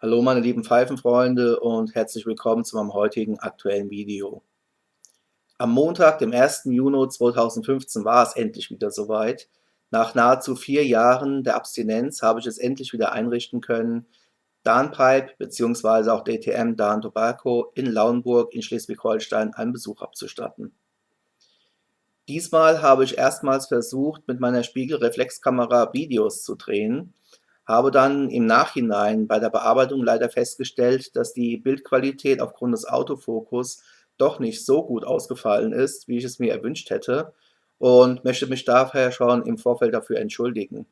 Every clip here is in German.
Hallo meine lieben Pfeifenfreunde und herzlich willkommen zu meinem heutigen aktuellen Video. Am Montag, dem 1. Juni 2015 war es endlich wieder soweit. Nach nahezu 4 Jahren der Abstinenz habe ich es endlich wieder einrichten können, Daan-Pipe bzw. auch DTM Daan Tobacco in Lauenburg in Schleswig-Holstein einen Besuch abzustatten. Diesmal habe ich erstmals versucht, mit meiner Spiegelreflexkamera Videos zu drehen, habe dann im Nachhinein bei der Bearbeitung leider festgestellt, dass die Bildqualität aufgrund des Autofokus doch nicht so gut ausgefallen ist, wie ich es mir erwünscht hätte, und möchte mich daher schon im Vorfeld dafür entschuldigen.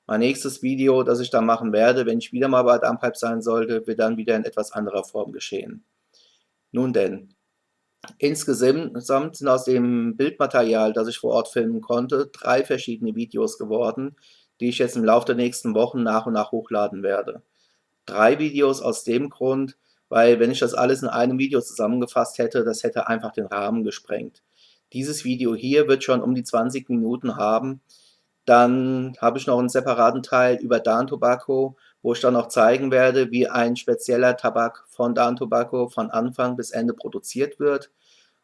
Mein nächstes Video, das ich dann machen werde, wenn ich wieder mal bei Daan-Pipe sein sollte, wird dann wieder in etwas anderer Form geschehen. Nun denn. Insgesamt sind aus dem Bildmaterial, das ich vor Ort filmen konnte, 3 verschiedene Videos geworden, die ich jetzt im Laufe der nächsten Wochen nach und nach hochladen werde. 3 Videos aus dem Grund, weil wenn ich das alles in einem Video zusammengefasst hätte, das hätte einfach den Rahmen gesprengt. Dieses Video hier wird schon um die 20 Minuten haben. Dann habe ich noch einen separaten Teil über Daan Tobacco, wo ich dann auch zeigen werde, wie ein spezieller Tabak von Daan Tobacco von Anfang bis Ende produziert wird.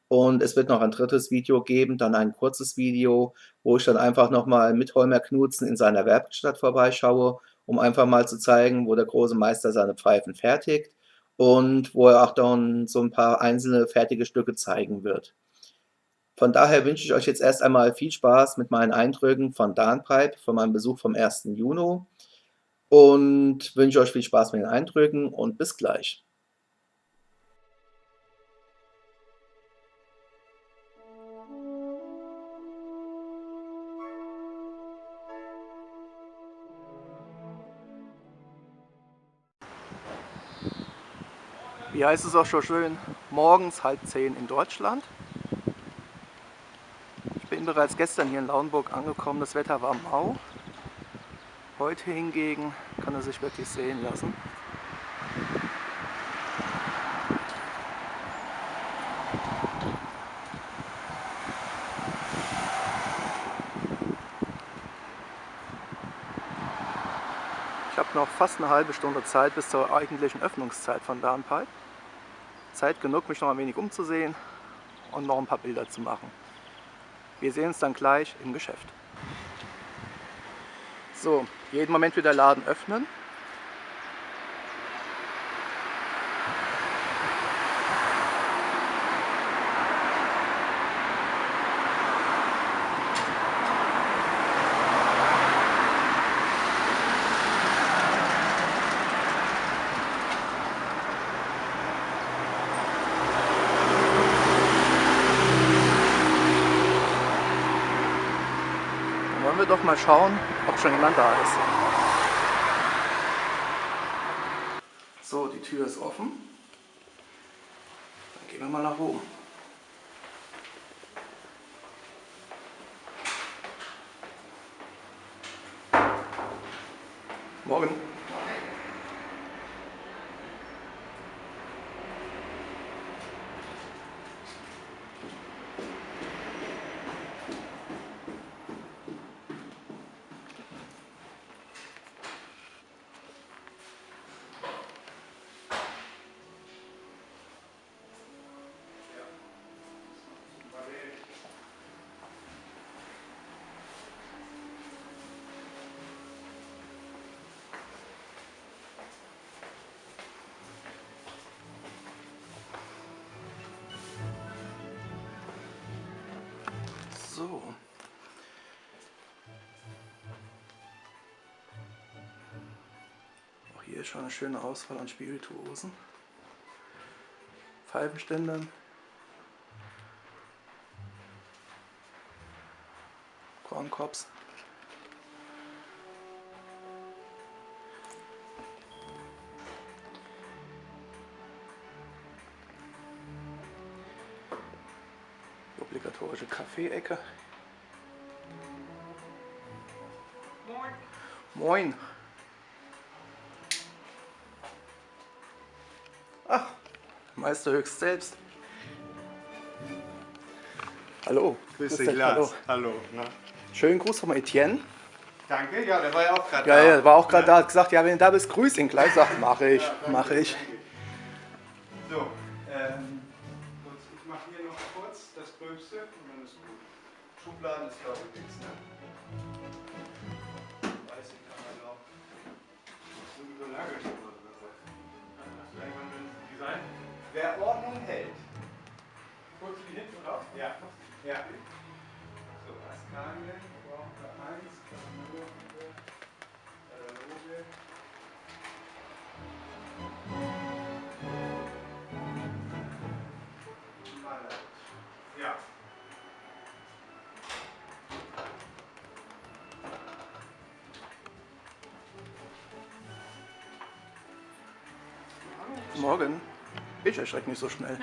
Und es wird noch ein drittes Video geben, dann ein kurzes Video, wo ich dann einfach nochmal mit Holmer Knudsen in seiner Werkstatt vorbeischaue, um einfach mal zu zeigen, wo der große Meister seine Pfeifen fertigt und wo er auch dann so ein paar einzelne fertige Stücke zeigen wird. Von daher wünsche ich euch jetzt erst einmal viel Spaß mit meinen Eindrücken von Daan-Pipe, von meinem Besuch vom 1. Juni, und wünsche euch viel Spaß mit den Eindrücken und bis gleich. Wie heißt es auch schon schön, morgens 9:30 in Deutschland. Ich bin bereits gestern hier in Lauenburg angekommen, das Wetter war mau. Heute hingegen kann es sich wirklich sehen lassen. Ich habe noch fast eine halbe Stunde Zeit bis zur eigentlichen Öffnungszeit von Daan-Pipe. Zeit genug, mich noch ein wenig umzusehen und noch ein paar Bilder zu machen. Wir sehen uns dann gleich im Geschäft. So, jeden Moment wird der Laden öffnen. Wollen wir doch mal schauen, ob schon jemand da ist. So, die Tür ist offen. Dann gehen wir mal nach oben. Morgen. So. Auch hier ist schon eine schöne Auswahl an Spirituosen, Pfeifenständern, Kornkops. Die obligatorische Kaffee-Ecke. Moin. Moin. Ach, Meister höchst selbst. Hallo. Grüß dich, Lars. Hallo. Na? Schönen Gruß von Etienne. Danke, ja, der war ja auch gerade Ja, da. ja, war auch gerade da, hat gesagt, ja, wenn du da bist, grüß ihn gleich. Sagt, mache ich, Ja, danke, mache ich. danke. So, kurz, ich mache hier noch kurz das Gröbste und dann ist gut. Schubladen ist glaube ich nichts, ne? Weiß ich, kann man auch. So überlagert oder so. Hast du irgendwann ein Design? Wer Ordnung hält. Holst du die hinten raus? Ja. Ja. So, Askanien brauchen wir 1, Kataloge. Ja. Morgen. Ich erschrecke nicht so schnell.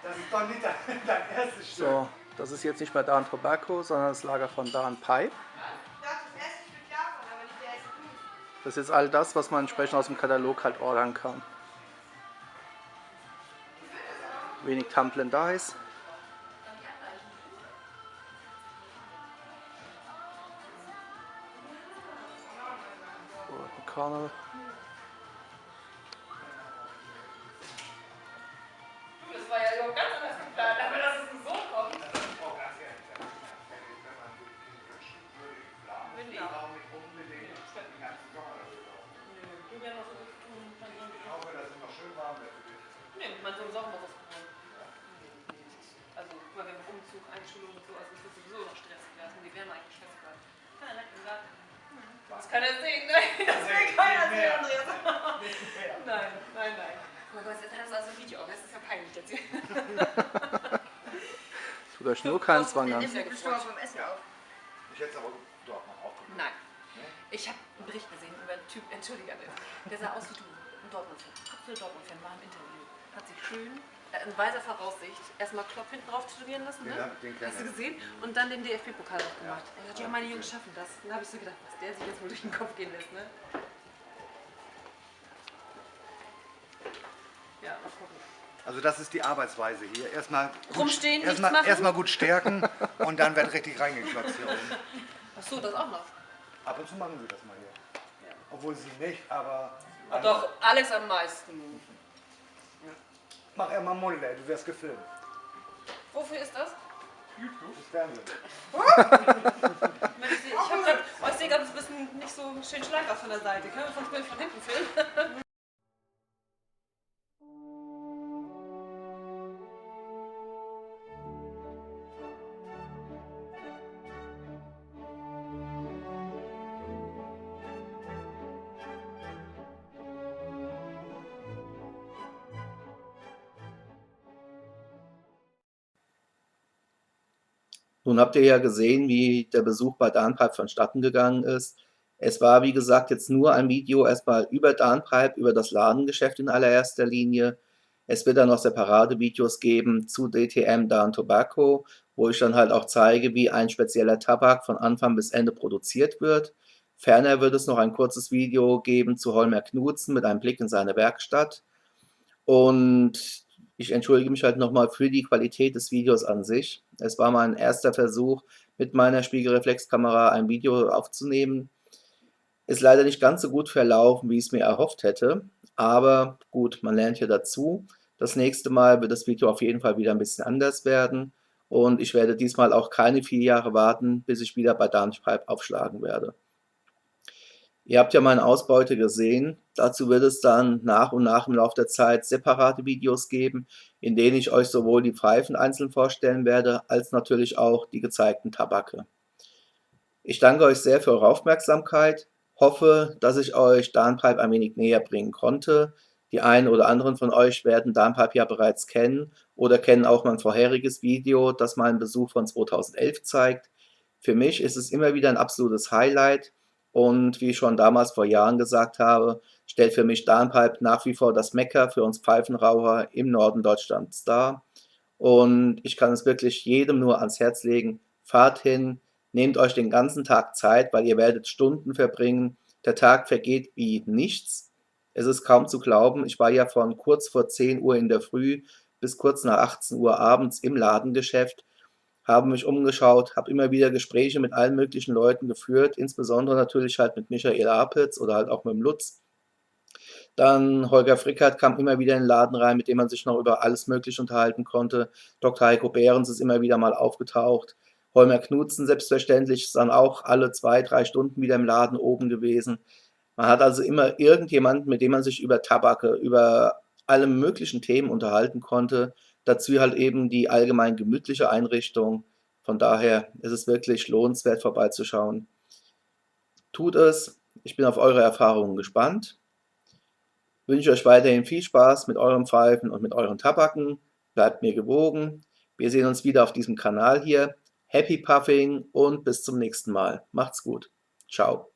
Das ist doch nicht dein erstes Stück. So, das ist jetzt nicht mehr Dan Tobacco, sondern das Lager von Dan Pipe. Das ist jetzt all das, was man entsprechend aus dem Katalog halt ordern kann. Wenig Tumble and Dice. Cornell. Das war ja überhaupt ganz anders geplant, aber dass es so kommt. Windy. Du wärst noch so gut tun. Ich hoffe, dass es noch schön warm wird für dich. Nee, mein Sohn ist auch noch was geworden. Also, guck mal, wir haben Umzug, Einschulung und so, also es wird sowieso noch stressig werden. Die Wärme eigentlich stressig werden. Kann er nett im Garten. keiner sehen, ne? Das will keiner sehen, mehr. Andreas. Nicht mehr. Nein, nein, nein. Oh Gott, jetzt hast du also ein Video auf, das ist ja peinlich jetzt hier. Tut euch nur keinen Zwang an. Ist ja gestorben beim Essen auf. Ich hätte es aber dort mal aufgenommen. Nein. Ich habe einen Bericht gesehen über einen Typ, entschuldige, der sah aus wie du, ein Dortmund-Fan, absoluter Dortmund-Fan, war im Interview. Hat sich schön, in weiser Voraussicht, erstmal Klopp hinten drauf tätowieren lassen, ne? Ja, den kenn Hast du ich. gesehen? Und dann den DFB-Pokal drauf gemacht. Er hat ja, meine Jungs schaffen das. Dann habe ich so gedacht, was der sich jetzt wohl durch den Kopf gehen lässt, ne? Ja, mal gucken. Also das ist die Arbeitsweise hier. Erstmal Rumstehen, nichts machen. erstmal gut stärken und dann wird richtig reingeklotzt hier oben. Achso, das auch noch. Ab und zu machen sie das mal hier. Obwohl sie nicht, aber... Doch, Alex am meisten. Mach er mal Mulle, du wirst gefilmt. Wofür ist das? Das Fernsehen. Ich sehe gerade ein bisschen nicht so schön schlank aus von der Seite. Können wir uns mal von hinten filmen? Nun habt ihr ja gesehen, wie der Besuch bei Darnpipe vonstatten gegangen ist. Es war, wie gesagt, jetzt nur ein Video erstmal über Darnpipe, über das Ladengeschäft in allererster Linie. Es wird dann noch separate Videos geben zu DTM Darn Tobacco, wo ich dann halt auch zeige, wie ein spezieller Tabak von Anfang bis Ende produziert wird. Ferner wird es noch ein kurzes Video geben zu Holmer Knudsen mit einem Blick in seine Werkstatt. Und ich entschuldige mich halt nochmal für die Qualität des Videos an sich. Es war mein erster Versuch, mit meiner Spiegelreflexkamera ein Video aufzunehmen. Ist leider nicht ganz so gut verlaufen, wie ich es mir erhofft hätte. Aber gut, man lernt ja dazu. Das nächste Mal wird das Video auf jeden Fall wieder ein bisschen anders werden. Und ich werde diesmal auch keine 4 Jahre warten, bis ich wieder bei Darnpipe aufschlagen werde. Ihr habt ja meine Ausbeute gesehen. Dazu wird es dann nach und nach im Laufe der Zeit separate Videos geben, in denen ich euch sowohl die Pfeifen einzeln vorstellen werde, als natürlich auch die gezeigten Tabake. Ich danke euch sehr für eure Aufmerksamkeit, hoffe, dass ich euch Darnpipe ein wenig näher bringen konnte. Die einen oder anderen von euch werden Darnpipe ja bereits kennen oder kennen auch mein vorheriges Video, das meinen Besuch von 2011 zeigt. Für mich ist es immer wieder ein absolutes Highlight. Und wie ich schon damals vor Jahren gesagt habe, stellt für mich Darnpipe nach wie vor das Mekka für uns Pfeifenraucher im Norden Deutschlands dar. Und ich kann es wirklich jedem nur ans Herz legen, fahrt hin, nehmt euch den ganzen Tag Zeit, weil ihr werdet Stunden verbringen. Der Tag vergeht wie nichts. Es ist kaum zu glauben, ich war ja von kurz vor 10 Uhr in der Früh bis kurz nach 18 Uhr abends im Ladengeschäft, habe mich umgeschaut, habe immer wieder Gespräche mit allen möglichen Leuten geführt, insbesondere natürlich halt mit Michael Apitz oder halt auch mit dem Lutz. Dann Holger Frickert kam immer wieder in den Laden rein, mit dem man sich noch über alles Mögliche unterhalten konnte. Dr. Heiko Behrens ist immer wieder mal aufgetaucht. Holmer Knudsen selbstverständlich ist dann auch alle 2, 3 Stunden wieder im Laden oben gewesen. Man hat also immer irgendjemanden, mit dem man sich über Tabake, über alle möglichen Themen unterhalten konnte. Dazu halt eben die allgemein gemütliche Einrichtung. Von daher ist es wirklich lohnenswert vorbeizuschauen. Tut es. Ich bin auf eure Erfahrungen gespannt. Wünsche euch weiterhin viel Spaß mit euren Pfeifen und mit euren Tabaken. Bleibt mir gewogen. Wir sehen uns wieder auf diesem Kanal hier. Happy Puffing und bis zum nächsten Mal. Macht's gut. Ciao.